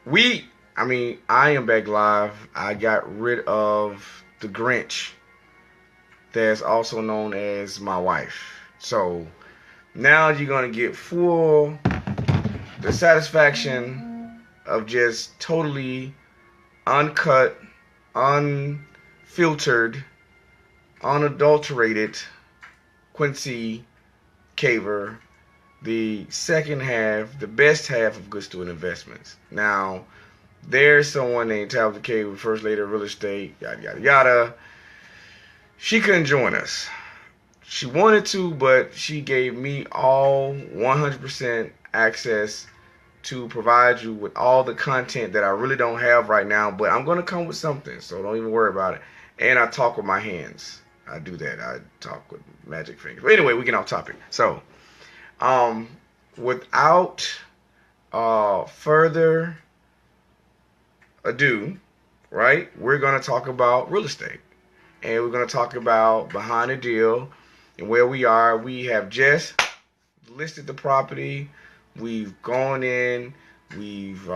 I am back live. I got rid of the Grinch, that's also known as my wife. So now you're gonna get full the satisfaction of just totally uncut, unfiltered, unadulterated Quincy Caver, the second half, the best half of Good Steward Investments. Now, there's someone named Tabitha Caver, First Lady of Real Estate, yada, yada, yada. She couldn't join us. She wanted to, but she gave me all 100% access to provide you with all the content that I really don't have right now, but I'm going to come with something, so don't even worry about it. And I talk with my hands. I do that. I talk with magic fingers. But anyway, we get off topic. So, without further ado, right, we're going to talk about real estate. And we're going to talk about behind the deal and where we are. We have just listed the property. We've gone in. We've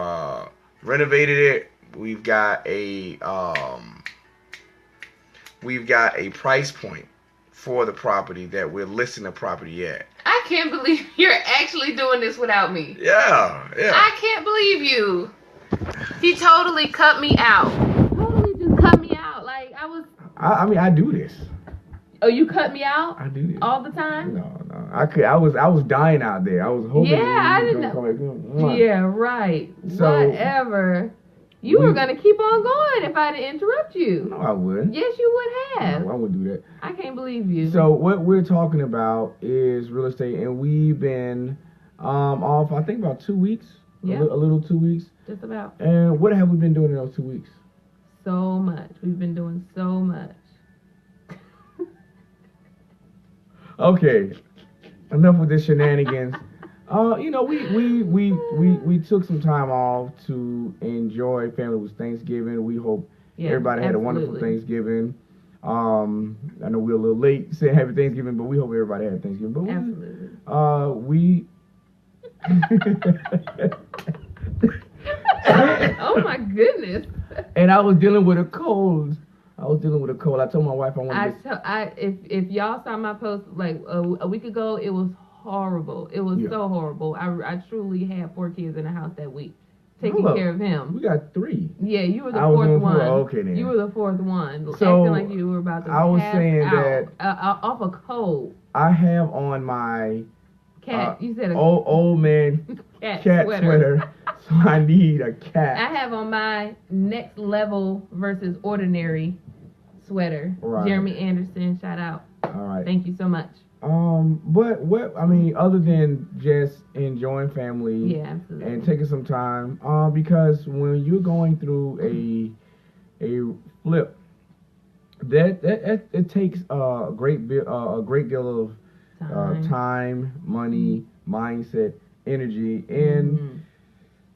renovated it. We've got a price point for the property that we're listing the property at. I can't believe you're actually doing this without me. Yeah. I can't believe you. He totally cut me out. Totally just cut me out. Like I do this. Oh, you cut me out? I do this All the time? No. I was dying out there. I was hoping. Yeah, I didn't know. Yeah, right. So, whatever. You were gonna keep on going if I didn't interrupt you. No, I wouldn't. Yes, you would have. No, I wouldn't do that. I can't believe you. So what we're talking about is real estate, and we've been off, I think, about 2 weeks. Yeah. A little 2 weeks. Just about. And what have we been doing in those 2 weeks? So much. We've been doing so much. Okay. Enough with the shenanigans. We took some time off to enjoy family. It was Thanksgiving. We hope everybody had a wonderful Thanksgiving. I know we're a little late saying Happy Thanksgiving, but we hope everybody had Thanksgiving. But absolutely. Oh my goodness. And I was dealing with a cold. I told my wife I wanted if y'all saw my post like a week ago, it was horrible. It was so horrible. I truly had 4 kids in the house that week, taking care of him. We got 3. Yeah, you were the fourth one. Okay, then. You were the fourth one, so, acting like you were about to I was pass saying out, that off a cold. I have on my cat. You said old man cat sweater. So I need a cat. I have on my next level versus ordinary sweater. Right. Jeremy Anderson, shout out. All right. Thank you so much. But other than just enjoying family, absolutely, and taking some time, because when you're going through a flip, that it takes a great deal of time, money, mindset, energy, and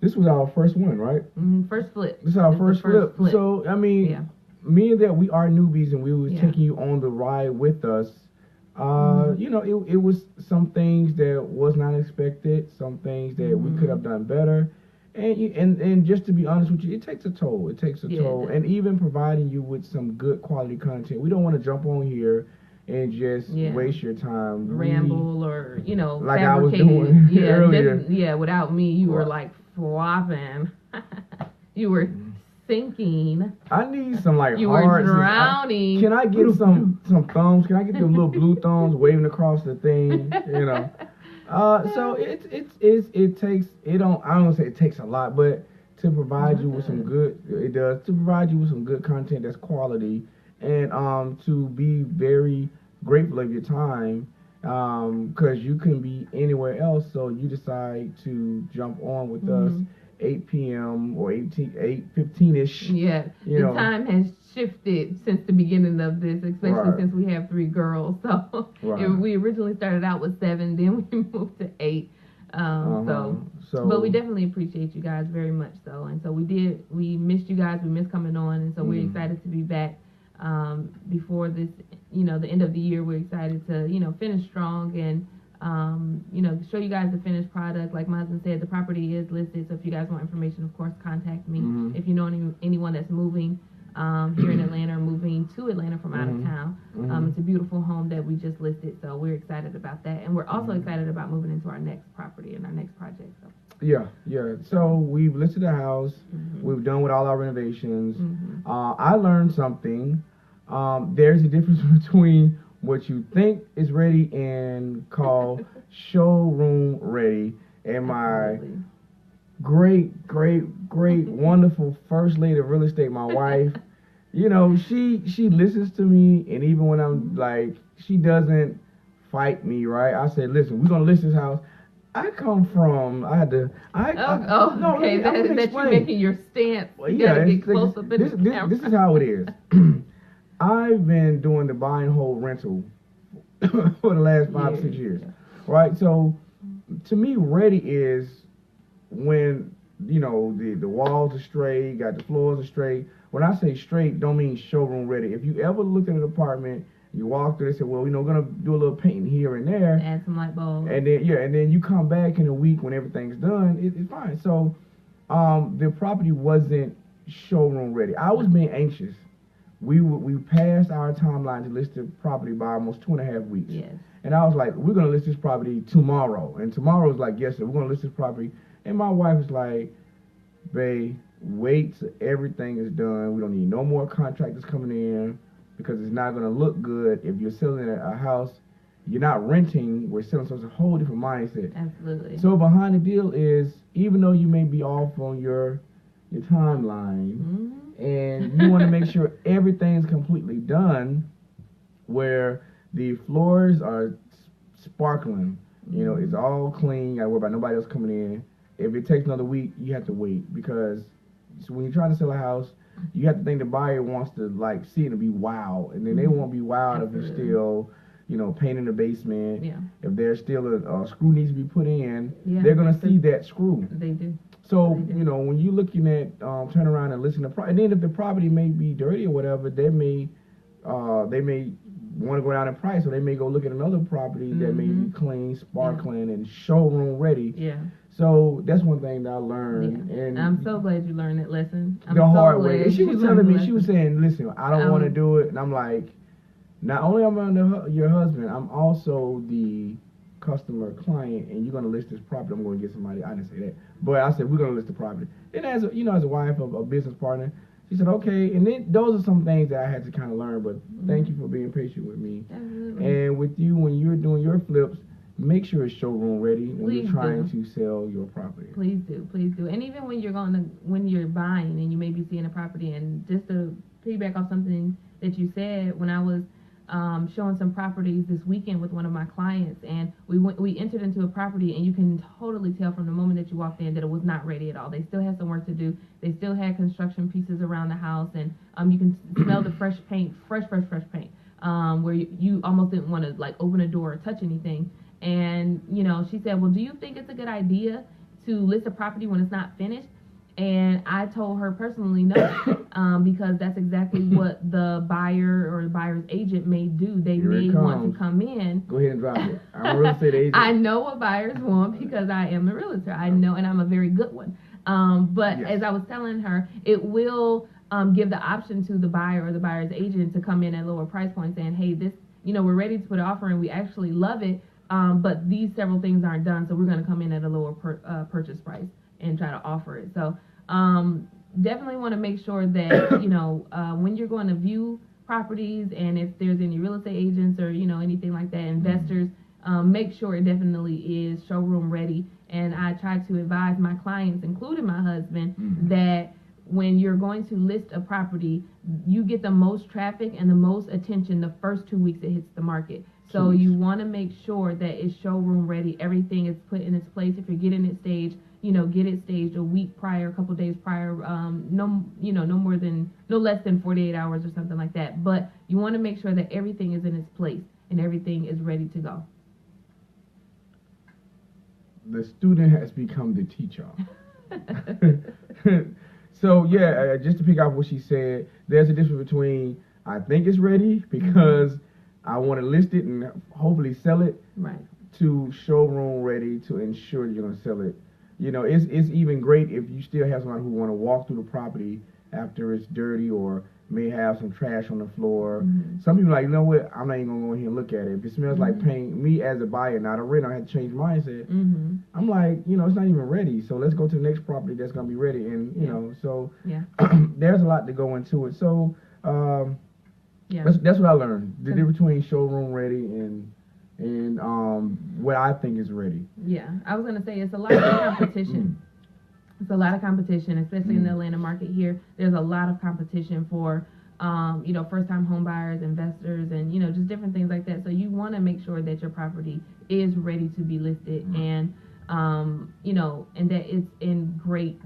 this was our first one, right? First flip. This is our first flip. So me and that we are newbies, and we was taking you on the ride with us. It was some things that was not expected, some things that we could have done better, and just to be honest with you, it takes a toll. It takes a toll, and even providing you with some good quality content. We don't want to jump on here and just waste your time, ramble, or like I was doing earlier. Without me, you were like flopping. You were sinking. I need some you hearts. You were drowning. Can I get some thumbs? Can I get the little blue thumbs waving across the thing? So it takes. I don't want to say it takes a lot, but to provide you with some good, it does, to provide you with some good content that's quality, and to be very grateful of your time, because you can be anywhere else, so you decide to jump on with us 8 p.m. or 8:15ish. Yeah, the time has shifted since the beginning of this, especially since we have 3 girls. So we originally started out with 7, then we moved to 8. But we definitely appreciate you guys very much. And so we missed you guys. We missed coming on, and so we're excited to be back before this, the end of the year. We're excited to finish strong and show you guys the finished product. Like my husband said, the property is listed. So if you guys want information, of course, contact me. Mm-hmm. If you know anyone that's moving here in Atlanta or moving to Atlanta from out of town, it's a beautiful home that we just listed. So we're excited about that. And we're also excited about moving into our next property and our next project. So. Yeah. So we've listed the house. We've done with all our renovations. I learned something. There's a difference between what you think is ready and call showroom ready. And my great, wonderful first lady of real estate, my wife, she listens to me, and even when I'm like, she doesn't fight me, right? I say, listen, we're gonna list this house. I come from, okay, that you're making your stance. Well, yeah, this is how it is. I've been doing the buy and hold rental for the last 5 or 6 years, right? So, to me, ready is when, the walls are straight, got the floors are straight. When I say straight, don't mean showroom ready. If you ever looked at an apartment, you walk through and say, well, we're going to do a little painting here and there. Add some light bulbs. And then you come back in a week when everything's done, it's fine. So, the property wasn't showroom ready. I was being anxious. We passed our timeline to list the property by almost 2.5 weeks. Yes. And I was like, we're going to list this property tomorrow. And tomorrow's like, yes, sir, we're going to list this property. And my wife was like, babe, wait till everything is done. We don't need no more contractors coming in because it's not going to look good if you're selling a house. You're not renting. We're selling, so it's a whole different mindset. Absolutely. So behind the deal is, even though you may be off on your timeline, and you want to make sure everything's completely done, where the floors are sparkling, it's all clean. You gotta worry about nobody else coming in. If it takes another week, you have to wait, because when you're trying to sell a house, you have to think the buyer wants to see it and be wow, and then they won't be wowed if you're still, painting the basement. Yeah. If there's still a screw needs to be put in, they're gonna see that screw. They do. So, when you're looking at turn around and listen to and then if the property may be dirty or whatever, they may want to go down in price, so they may go look at another property that may be clean, sparkling, and showroom ready. Yeah. So that's one thing that I learned. Yeah. And I'm so glad you learned that lesson. The hard way. And she was telling me, she was saying, listen, I don't want to do it. And I'm like, not only am I your husband, I'm also the customer client, and you're going to list this property. I'm going to get somebody. I didn't say that, but I said we're going to list the property. And as a wife of a business partner, she said okay. And then those are some things that I had to kind of learn. But thank you for being patient with me. Absolutely. And with you, when you're doing your flips, make sure it's showroom ready when you're trying to sell your property. Please do. And even when you're buying and you may be seeing a property, and just to piggyback off something that you said, when I was showing some properties this weekend with one of my clients, and we entered into a property, and you can totally tell from the moment that you walked in that it was not ready at all. They still had some work to do. They still had construction pieces around the house, and you can smell the fresh paint, fresh paint, where you almost didn't want to open a door or touch anything. And she said, well, do you think it's a good idea to list a property when it's not finished? And I told her personally no, because that's exactly what the buyer or the buyer's agent may do. They may want to come in. Go ahead and drop it. I'm a real estate agent. I know what buyers want because I am a realtor. I know, and I'm a very good one. But yes, as I was telling her, it will give the option to the buyer or the buyer's agent to come in at lower price points, saying, hey, this, we're ready to put an offer in. We actually love it, but these several things aren't done, so we're going to come in at a lower purchase price and try to offer it. So definitely want to make sure that when you're going to view properties, and if there's any real estate agents or anything like that, investors, make sure it definitely is showroom ready. And I try to advise my clients, including my husband, that when you're going to list a property, you get the most traffic and the most attention the first 2 weeks it hits the market. So you want to make sure that it's showroom ready. Everything is put in its place. If you're getting it staged, get it staged a week prior, a couple days prior, no less than 48 hours or something like that. But you want to make sure that everything is in its place and everything is ready to go. The student has become the teacher. So just to pick up what she said, there's a difference between I think it's ready because I want to list it and hopefully sell it. Right. to showroom ready to ensure that you're going to sell it. You know, it's even great if you still have somebody who want to walk through the property after it's dirty or may have some trash on the floor. Some people are like, you know what, I'm not even going to go in here and look at it. If it smells like paint, me as a buyer, not a renter, I had to change mindset. I'm like, you know, it's not even ready. So let's go to the next property that's going to be ready. And, you know, so there's a lot to go into it. So that's what I learned. The difference between showroom ready and what I think is ready. Yeah, I was gonna say it's a lot of competition. It's a lot of competition, especially in the Atlanta market here. There's a lot of competition for, you know, first-time home buyers, investors, and, you know, just different things like that. So you want to make sure that your property is ready to be listed and, you know, and that it's in great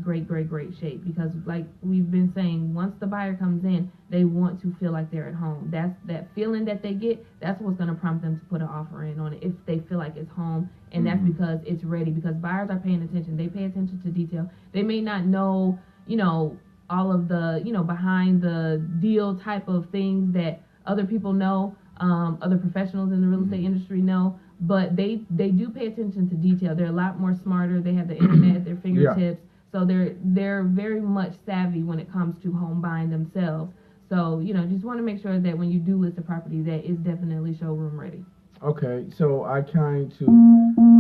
shape. Because like we've been saying, once the buyer comes in, they want to feel like they're at home. That's that feeling that they get. That's what's going to prompt them to put an offer in on it if they feel like it's home. And that's because it's ready, because buyers are paying attention. They pay attention to detail. They may not know, you know, all of the, you know, behind the deal type of things that other people know, other professionals in the real estate industry know, but they do pay attention to detail. They're a lot more smarter. They have the internet at their fingertips. So they're very much savvy when it comes to home buying themselves. So, you know, just want to make sure that when you do list a property, that is definitely showroom ready. Okay, so I kind to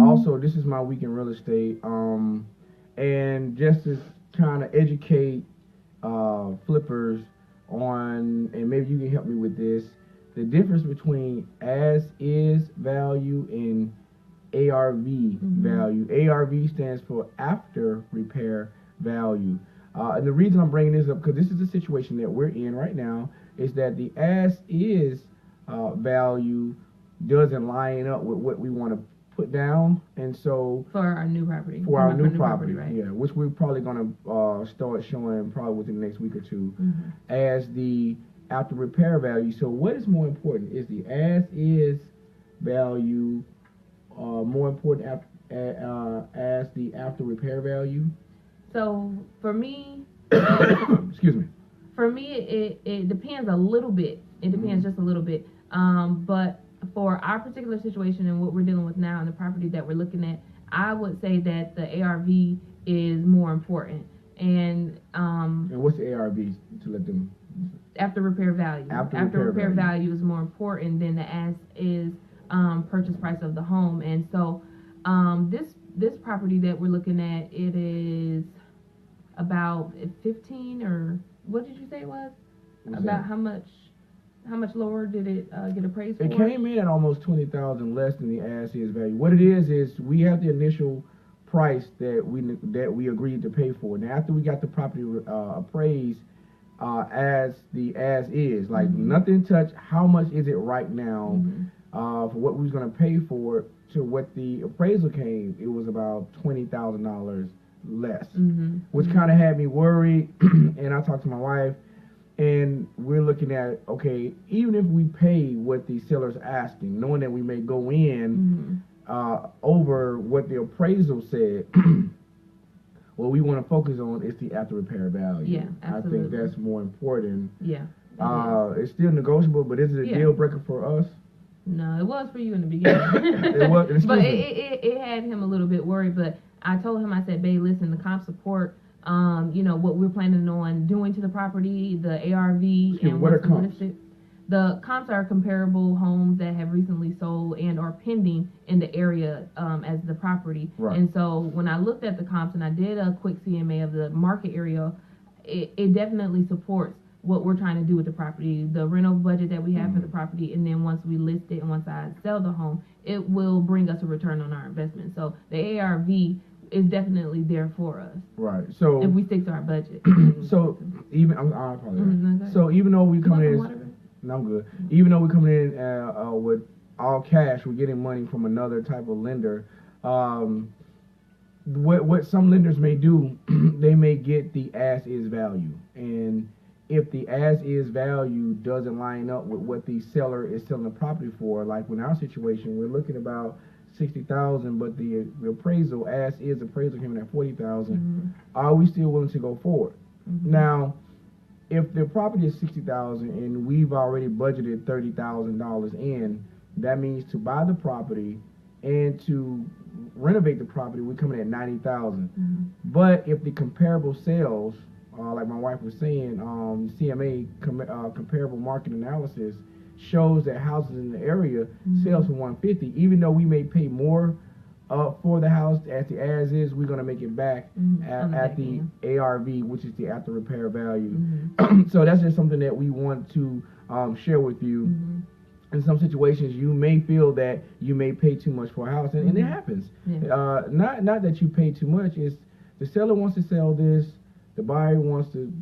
also, this is my week in real estate, and just to kind of educate flippers on, and maybe you can help me with this, the difference between as is value and ARV value. ARV stands for after repair value. And the reason I'm bringing this up, because this is the situation that we're in right now, is that the as is value doesn't line up with what we want to put down, and so for our new property, right? Yeah, which we're probably going to start showing probably within the next week or two, as the after repair value. So what is more important? Is the as is value more important as the after repair value? So for me, excuse me. For me, it depends a little bit. It depends just a little bit. But for our particular situation and what we're dealing with now and the property that we're looking at, I would say that the ARV is more important. And what's the ARV to let them? After repair value. After repair value is more important than the as is purchase price of the home. And so this property that we're looking at, it is about 15, or what did you say it was? About how much lower did it get appraised for? It came in at almost $20,000 less than the as is value. What it is we have the initial price that we agreed to pay for. Now after we got the property appraised as is, like nothing touched, how much is it right now for what we was going to pay for it, to what the appraisal came, it was about $20,000 less, which kind of had me worried. And I talked to my wife, and we're looking at, okay, even if we pay what the seller's asking, knowing that we may go in over what the appraisal said, what we want to focus on is the after repair value. Yeah, absolutely. I think that's more important. Yeah. It's still negotiable, but is it a deal breaker for us? No, it was for you in the beginning. It was, but it had him a little bit worried. But I told him, I said, babe, listen, the comp support, you know, what we're planning on doing to the property, the ARV, and what are comps? Listed. The comps are comparable homes that have recently sold and are pending in the area as the property. Right. And so when I looked at the comps and I did a quick CMA of the market area, it definitely supports what we're trying to do with the property, the rental budget that we have for the property, and then once we list it and once I sell the home, it will bring us a return on our investment. So the ARV is definitely there for us. Right. So if we stick to our budget. So even so even though we come in, no, I'm good. Even though we're coming in with all cash, we're getting money from another type of lender. What some lenders may do, they may get the as is value, and if the as is value doesn't line up with what the seller is selling the property for, like in our situation, we're looking about $60,000, but the appraisal as is appraisal came in at $40,000. Are we still willing to go forward? Now, if the property is $60,000 and we've already budgeted $30,000 in, that means to buy the property, and to renovate the property, we're coming at $90,000. But if the comparable sales, like my wife was saying, CMA comparable market analysis shows that houses in the area sells for $150. Even though we may pay more for the house as is, we're gonna make it back at the ARV, which is the after repair value. So that's just something that we want to share with you. In some situations, you may feel that you may pay too much for a house, and it happens. Not that you pay too much. It's the seller wants to sell this, the buyer wants to,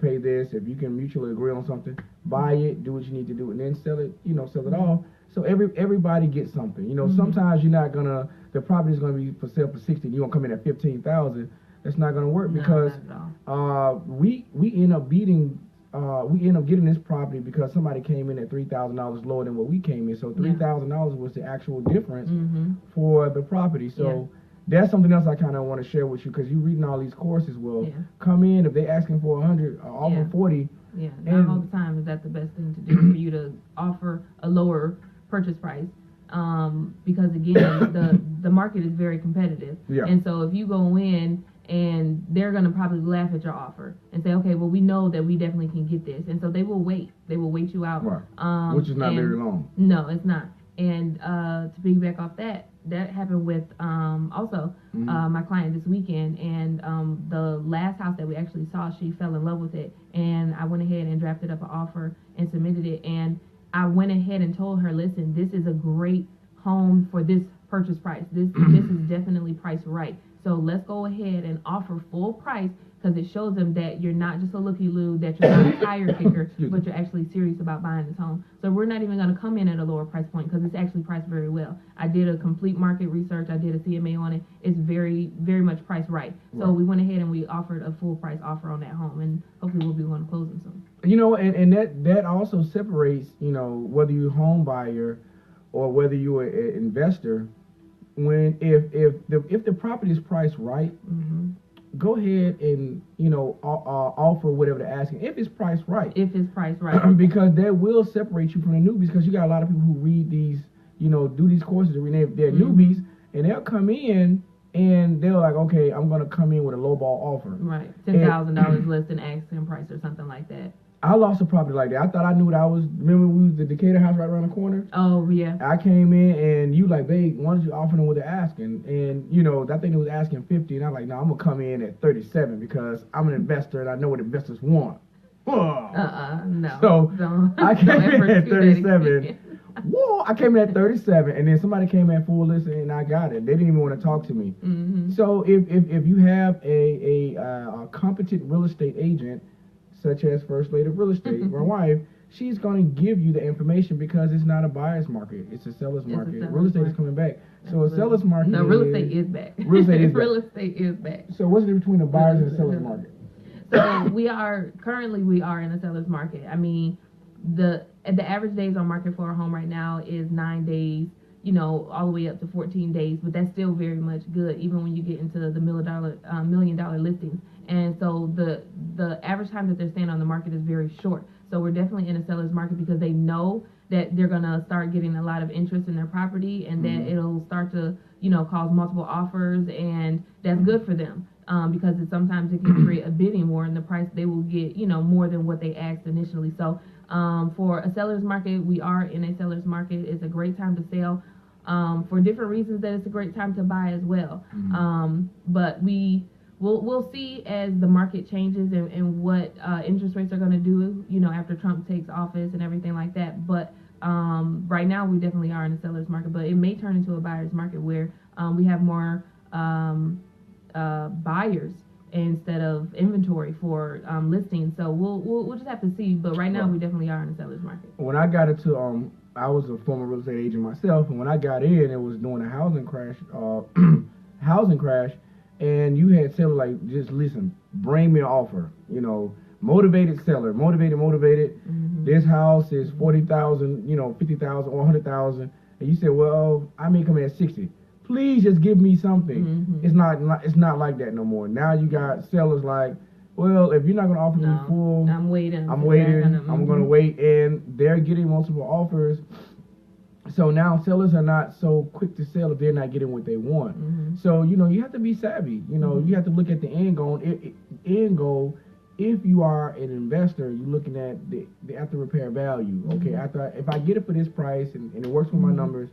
pay this. If you can mutually agree on something, buy it, do what you need to do, and then sell it. Sell it off. So everybody gets something. Sometimes you're not gonna. The property is gonna be for sale for $60,000. You're gonna come in at $15,000. That's not gonna work because we end up beating. We end up getting this property because somebody came in at $3,000 lower than what we came in. So $3,000 was the actual difference for the property. So that's something else I kind of want to share with you because you're reading all these courses. Well, come in if they asking for 100 or offer 40. Yeah, not all the time is that the best thing to do for you to offer a lower purchase price. Because again, the market is very competitive. And so if you go in and they're going to probably laugh at your offer and say, okay, well, we know that we definitely can get this. And so they will wait. They will wait you out. Right. Which is not very long. No, it's not. And to piggyback off that happened with also my client this weekend. And the last house that we actually saw, she fell in love with it. And I went ahead and drafted up an offer and submitted it. And I went ahead and told her, listen, this is a great home for this purchase price. This is definitely priced right. So let's go ahead and offer full price because it shows them that you're not just a looky-loo, that you're not a tire kicker, but you're actually serious about buying this home. So we're not even going to come in at a lower price point because it's actually priced very well. I did a complete market research. I did a CMA on it. It's very, very much priced right. So we went ahead and we offered a full price offer on that home, and hopefully we'll be going to closing soon. And that also separates, whether you're a home buyer or whether you're an investor. When if the property is priced right, go ahead and offer whatever they're asking. If it's priced right. Because that will separate you from the newbies. Because you got a lot of people who read these, do these courses. They're newbies, and they'll come in and they're like, okay, I'm gonna come in with a lowball offer. Right, $10,000 less than asking price or something like that. I lost a property like that. I thought I knew what I was. Remember, we was the Decatur house right around the corner. Oh yeah. I came in and you like, babe, why don't you offer them what they're asking? And I think it was asking 50, and I'm like, no, I'm gonna come in at 37 because I'm an investor and I know what investors want. No. So I came in at 37. Whoa! I came in at 37, and then somebody came in full list, and I got it. They didn't even want to talk to me. So if you have a competent real estate agent, such as First Lady of Real Estate, my wife, she's going to give you the information because it's not a buyer's market. It's a seller's market. Real estate is coming back. So a seller's market real estate is back. Real estate is back. Real estate is back. So what's the difference between a buyer's and a seller's market? So we are in a seller's market. I mean, the average days on market for a home right now is 9 days, all the way up to 14 days, but that's still very much good, even when you get into the $1 million listings. And so the average time that they're staying on the market is very short. So we're definitely in a seller's market because they know that they're gonna start getting a lot of interest in their property, and that it'll start to, cause multiple offers, and that's good for them. Because sometimes it can create a bidding war, and the price they will get, more than what they asked initially. So for a seller's market, we are in a seller's market. It's a great time to sell. For different reasons that it's a great time to buy as well. But we'll see as the market changes and what interest rates are going to do, after Trump takes office and everything like that. But right now we definitely are in a seller's market, but it may turn into a buyer's market where we have more buyers instead of inventory for listings. So we'll just have to see. But right now we definitely are in a seller's market. When I got into I was a former real estate agent myself, and when I got in, it was during a housing crash, and you had sellers like, just listen, bring me an offer, motivated seller, motivated. This house is 40,000, 50,000 or 100,000, and you said, well, I may come in at 60. Please just give me something. It's not like that no more. Now you got sellers like, well, if you're not going to offer me full, I'm waiting. I'm going to wait, and they're getting multiple offers. So now sellers are not so quick to sell if they're not getting what they want. So you have to be savvy. You have to look at the end goal. End goal. If you are an investor, you're looking at the after repair value. Okay, if I get it for this price and it works with my numbers,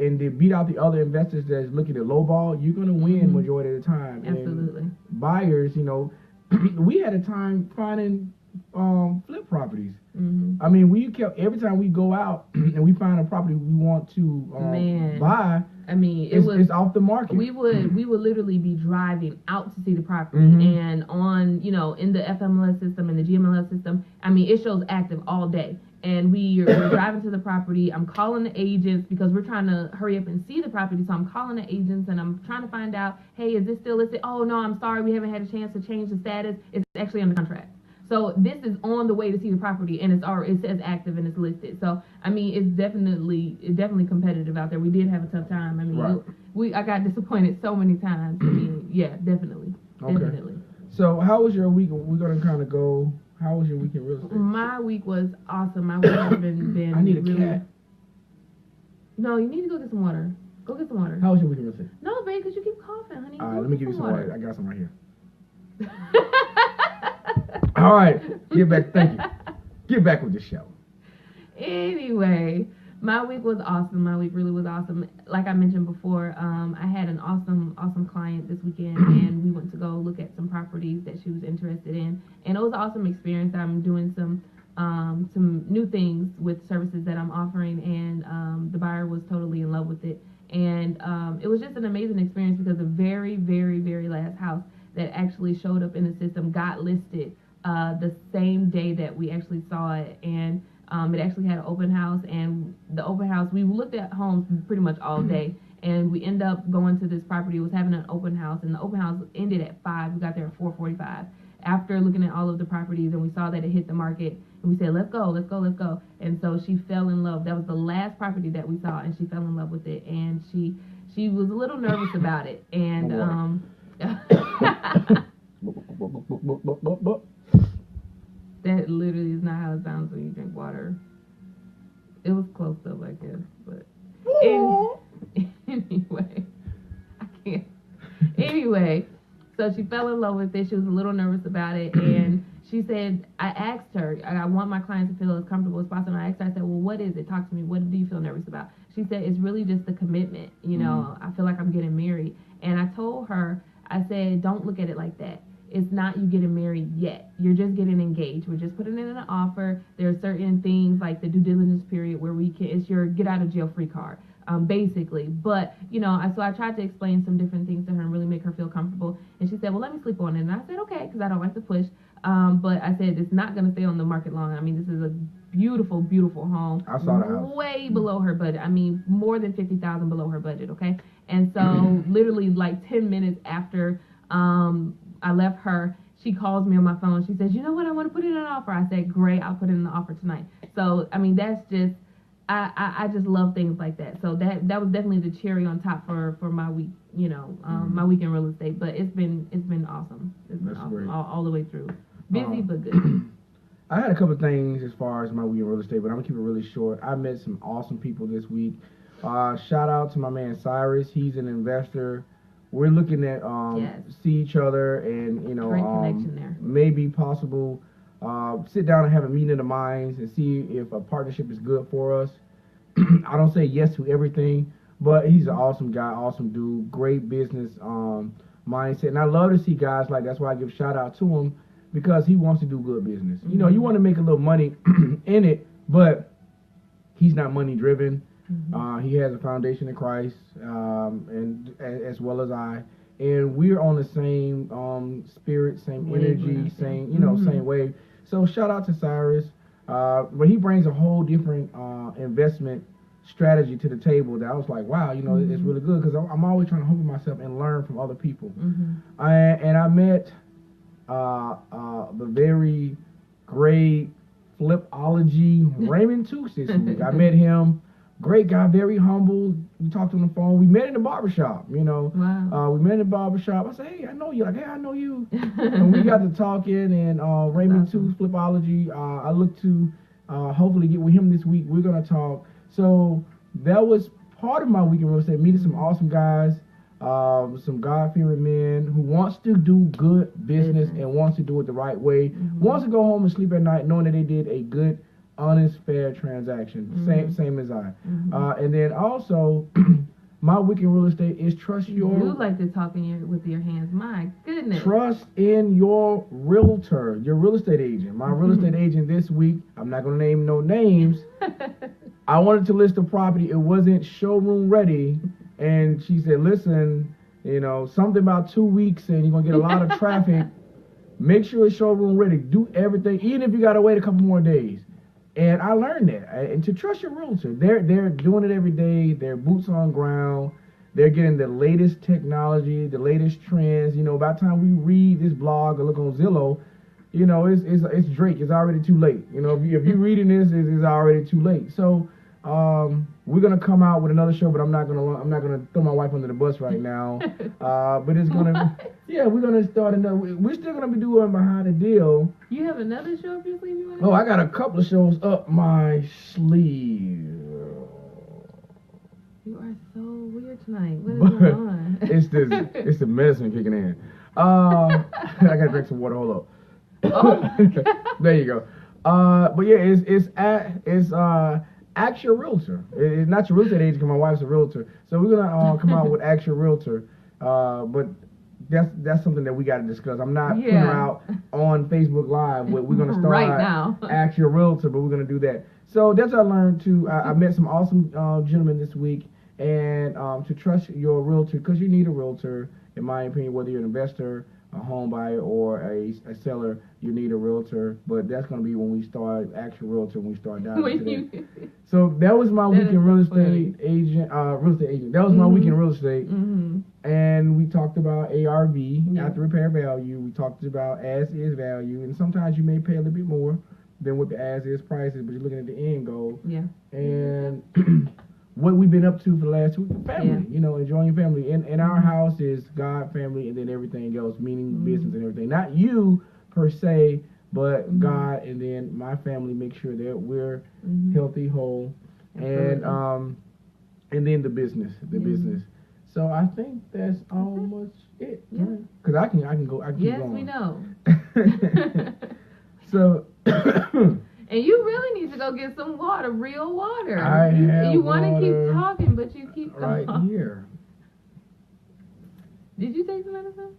and they beat out the other investors that's looking at lowball, you're gonna win majority of the time. Absolutely. And buyers, we had a time finding flip properties. I mean, every time we go out and we find a property we want to buy. I mean, it's off the market. We would literally be driving out to see the property, and on in the FMLS system and the GMLS system. I mean, it shows active all day, and we're driving to the property. I'm calling the agents because we're trying to hurry up and see the property. So I'm calling the agents and I'm trying to find out, hey, is this still listed? Oh no, I'm sorry, we haven't had a chance to change the status. It's actually under contract. So this is on the way to see the property, and it says active and it's listed. So I mean, it's definitely competitive out there. We did have a tough time. I mean, I got disappointed so many times. I mean, yeah, definitely. So how was your week? We're gonna kind of go. How was your week in real estate? My week was awesome. My week has been. I need a cat. No, you need to go get some water. Go get some water. How was your week in real estate? No, babe, because you keep coughing, honey. All right, let me give you some water. I got some right here. All right, thank you. Get back with the show. Anyway, my week was awesome. My week really was awesome. Like I mentioned before, I had an awesome client this weekend, and we went to go look at some properties that she was interested in, and it was an awesome experience. I'm doing some new things with services that I'm offering, and the buyer was totally in love with it, and it was just an amazing experience because the very, very, very last house that actually showed up in the system got listed the same day that we actually saw it, and it actually had an open house, and the open house, we looked at homes pretty much all day, and we ended up going to this property. It was having an open house, and the open house ended at 5. We got there at 4:45 after looking at all of the properties, and we saw that it hit the market, and we said, let's go. And so she fell in love. That was the last property that we saw, and she fell in love with it, and she was a little nervous about it, and that literally is not how it sounds when you drink water. It was close though, I guess, but anyway, I can't. Anyway, so she fell in love with it. She was a little nervous about it, and she said, I asked her, I want my clients to feel as comfortable as possible. And I asked her, I said, well, what is it? Talk to me. What do you feel nervous about? She said, it's really just the commitment. I feel like I'm getting married. And I told her, I said, don't look at it like that. It's not you getting married yet. You're just getting engaged. We're just putting in an offer. There are certain things like the due diligence period where it's your get out of jail free card, basically. But, so I tried to explain some different things to her and really make her feel comfortable. And she said, well, let me sleep on it. And I said, okay, because I don't like to push. But I said, it's not going to stay on the market long. I mean, this is a beautiful, beautiful home. I saw the house. Way below her budget. I mean, more than $50,000 below her budget, okay? And so literally like 10 minutes after I left her, she calls me on my phone. She says, you know what, I want to put in an offer. I said, great, I'll put in an offer tonight. So, I mean, that's just, I just love things like that. So that was definitely the cherry on top for my week, my week in real estate. But it's been awesome. It's been awesome all the way through. Busy, but good. I had a couple of things as far as my week in real estate, but I'm going to keep it really short. I met some awesome people this week. Shout out to my man Cyrus. He's an investor. We're looking at see each other and great connection there. Maybe possible sit down and have a meeting of the minds and see if a partnership is good for us. I don't say yes to everything, but he's an awesome guy, awesome dude, great business mindset, and I love to see guys like that's why I give shout out to him because he wants to do good business. Mm-hmm. You want to make a little money in it, but he's not money driven. Mm-hmm. He has a foundation in Christ, and as well as I, and we're on the same spirit, same energy, same same wave. So shout out to Cyrus, but he brings a whole different investment strategy to the table that I was like, wow, it's really good because I'm always trying to humble myself and learn from other people. Mm-hmm. And I met the very great flipology Raymond Tukes this week. I met him. Great guy, very humble. We talked on the phone. We met in the barbershop, Wow. We met in the barbershop. I said, hey, I know you. Like, hey, I know you. And we got to talking, and Raymond Tukes, Flipology. I look to hopefully get with him this week. We're going to talk. So that was part of my week in real estate. Meeting some awesome guys, some God-fearing men who wants to do good business and wants to do it the right way. Wants to go home and sleep at night knowing that they did a good, honest, fair transaction. Same as I. And then also. My week in real estate is trust your. You like to talk with your hands. My goodness. Trust in your realtor, your real estate agent. My real estate agent this week, I'm not going to name no names. I wanted to list a property. It wasn't showroom ready. And she said, listen, something about 2 weeks and you're going to get a lot of traffic. Make sure it's showroom ready. Do everything, even if you got to wait a couple more days. And I learned that, and to trust your realtor. They're doing it every day. They're boots on ground. They're getting the latest technology, the latest trends. By the time we read this blog or look on Zillow, it's Drake. It's already too late. If you're reading this, it's already too late. So we're gonna come out with another show, but I'm not gonna throw my wife under the bus right now. But it's gonna, we're gonna start another. We're still gonna be doing Behind the Deal. You have another show up your sleeve? Oh, I got a couple of shows up my sleeve. You are so weird tonight. What is going on? It's the medicine kicking in. I gotta drink some water. Hold up. Oh. There you go. But yeah, it's Ask Your Realtor. It's not your real estate agent because my wife's a realtor. So we're gonna come out with Ask Your Realtor. But that's something that we got to discuss. I'm not putting her out on Facebook Live. We're gonna start right now. Ask Your Realtor, but we're gonna do that. So that's what I learned too. I met some awesome gentlemen this week, and to trust your realtor because you need a realtor. In my opinion, whether you're an investor, a home buyer, or a seller, you need a realtor. But that's going to be when we start Ask Your Realtor, when we start diving into that. So that was my week in real estate agent. That was my week in real estate. And we talked about ARV, after repair value. We talked about as is value, and sometimes you may pay a little bit more than what the as is price is, but you're looking at the end goal. Yeah. And what we've been up to for the last 2 weeks, family, enjoying family. In our house is God, family, and then everything else, meaning business and everything. Not you per se, but God, and then my family make sure that we're healthy, whole, and then the business. So I think that's almost it. Because I can keep going. Yes, we know. So. And you really need to go get some water, real water. You want to keep talking, but you keep right here. Did you take some medicine?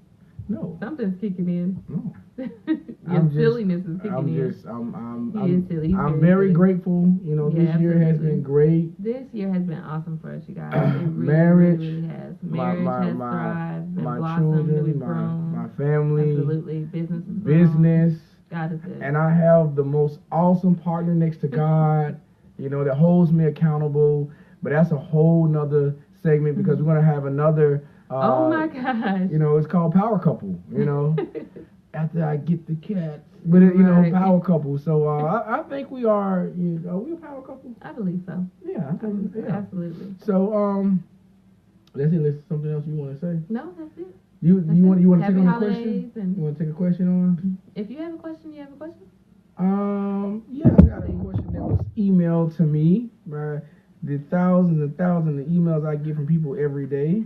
No. Something's kicking in. No. Your silliness is kicking in. I'm very grateful. This year has been great. This year has been awesome for us, you guys. It really, marriage, really has. Marriage has thrived, been my blossomed, children, we've grown. my family. Absolutely. Business. God is good. And I have the most awesome partner next to God, that holds me accountable. But that's a whole nother segment because we're going to have another. Oh my gosh. It's called Power Couple, after I get the cats. But, Power Couple. So I think we are we a power couple? I believe so. Yeah, I think so. Absolutely. So, that's it. There's something else you want to say? No, that's it. You want to take on a question? You want to take a question on? If you have a question, you have a question? Yeah, I got a question that was emailed to me by the thousands and thousands of emails I get from people every day.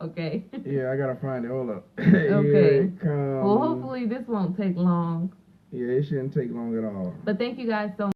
Okay. Yeah, I gotta find it. Hold up. Okay. Well, hopefully this won't take long. Yeah, it shouldn't take long at all. But thank you guys so much.